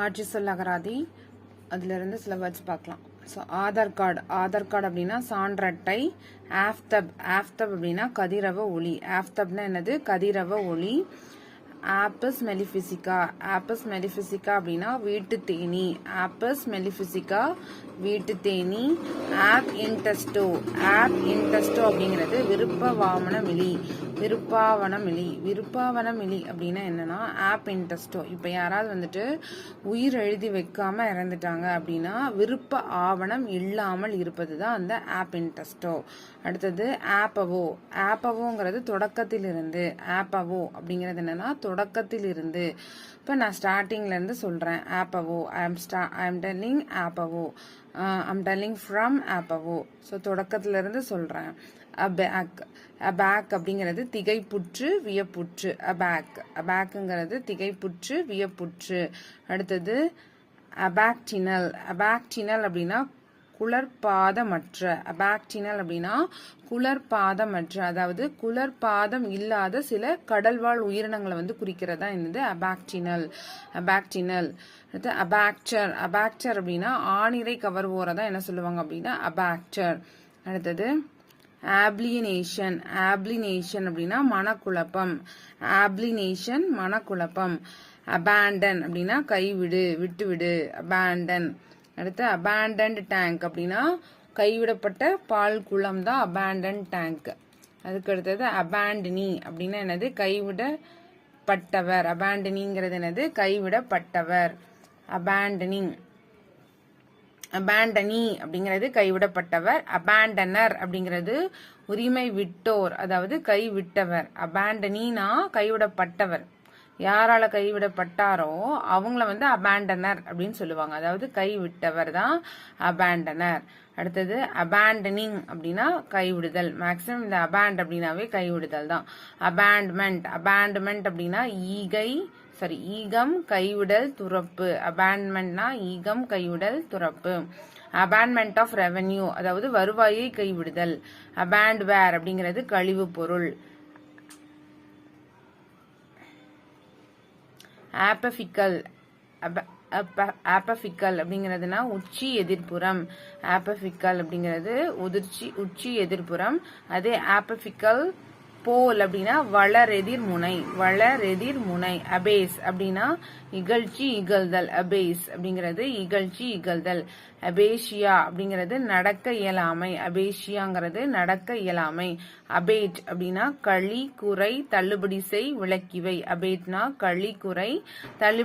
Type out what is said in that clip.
ஆட்சி சொல் அகராதி அதிலிருந்து சில வேர்ட்ஸ் பார்க்கலாம். ஸோ ஆதார் கார்டு அப்படின்னா சான்றட்டை. ஆஃப்தப் அப்படின்னா கதிரவ ஒளி. ஆஃப்தப்னா என்னது? கதிரவ ஒளி. ஆப்பஸ் மெலிஃபிசிகா அப்படின்னா வீட்டு தேனி. ஆப்பஸ் மெலிஃபிசிகா வீட்டு தேனி. ஆப் இன்டெஸ்டோ அப்படிங்கிறது விருப்பாவனமிலி அப்படின்னா என்னன்னா ஆப் இன்டெஸ்டோ. இப்போ யாராவது வந்துட்டு உயிர் எழுதி வைக்காம இறந்துட்டாங்க அப்படின்னா விருப்ப ஆவணம் இல்லாமல் இருப்பது தான் அந்த ஆப் இன்டெஸ்டோ. அடுத்தது ஆப்பவோங்கிறது தொடக்கத்தில் இருந்து. ஆப்பவோ அப்படிங்கிறது என்னன்னா தொடக்கத்தில் இருந்து. இப்போ நான் ஸ்டார்டிங்ல இருந்து சொல்றேன். ஆப்பவோ ஐ எம் டெல்லிங் ஆப்பவோ. ஐம் டெல்லிங் ஃப்ரம் ஆப்பவோ. ஸோ தொடக்கத்துல இருந்து சொல்றேன். அபேக் அப்படிங்கிறது திகைப்புற்று வியப்புற்று. அபேக்குங்கிறது திகைப்புற்று வியப்புற்று. அடுத்தது அபாக்டினல் அப்படின்னா குளர்பாதமற்ற. அதாவது குளர்பாதம் இல்லாத சில கடல்வாழ் உயிரினங்களை குறிக்கிறதா என்னது? அபாக்டினல். அடுத்து அபாக்டர் அப்படின்னா ஆணிரை கவர்வோரை தான் என்ன சொல்லுவாங்க அப்படின்னா அபாக்டர். அடுத்தது ஆப்ளினேஷன் அப்படின்னா மனக்குழப்பம். அபேண்டன் அப்படின்னா கைவிடு, விட்டுவிடு. அபேண்டன். அடுத்து அபேண்டன்ட் டேங்க் அப்படின்னா கைவிடப்பட்ட பால் குளம் தான் அபேண்டன் டேங்க். அதுக்கு அடுத்தது அபேண்டனி அப்படின்னா என்னது? கைவிடப்பட்டவர். அபேண்டனிங்கிறது என்னது? கைவிடப்பட்டவர். அபேண்டனி அப்படிங்கிறது கைவிடப்பட்டவர். அபேண்டனர் அப்படிங்கிறது உரிமை விட்டோர், அதாவது கைவிட்டவர். அபேண்டனினா கைவிடப்பட்டவர். யாரால கைவிடப்பட்டாரோ அவங்கள அபேண்டனர் அப்படின்னு சொல்லுவாங்க. அதாவது கைவிட்டவர் தான் அபேண்டனர். அடுத்தது அபேண்டனிங் அப்படின்னா கைவிடுதல். மேக்சிமம் இந்த அபேண்ட் அப்படின்னாவே கைவிடுதல் தான். அபேண்ட்மெண்ட் அப்படின்னா ஈகம் கைவிடல் துறப்பு. அபேண்ட்மெண்ட்னா ஈகம் கைவிடல் துறப்பு. அபேண்ட்மெண்ட் ஆஃப் ரெவென்யூ அதாவது வருவாயை கைவிடுதல். அபேண்ட்வேர் அப்படிங்கிறது கழிவு பொருள். ஆப்பபிக்கல் அப்படிங்கிறதுனா உச்சி எதிர்ப்புறம். ஆப்பபிக்கல் அப்படிங்கிறது உச்சி எதிர்ப்புறம். அதே ஆப்பபிக்கல் போல் அப்படின்னா வளரெதிர் முனை. அபேஸ் அப்படின்னா இகழ்ச்சி இகழ்தல். அபேஸ் அப்படிங்கிறது இகழ்ச்சி இகழ்தல். அபேஷியா அப்படிங்கிறது நடக்க இயலாமை. அபேட் அப்படின்னா களி குறை தள்ளுபடி செய் விலக்கிவை. அபேட்னா களி குறை தள்ளுபடி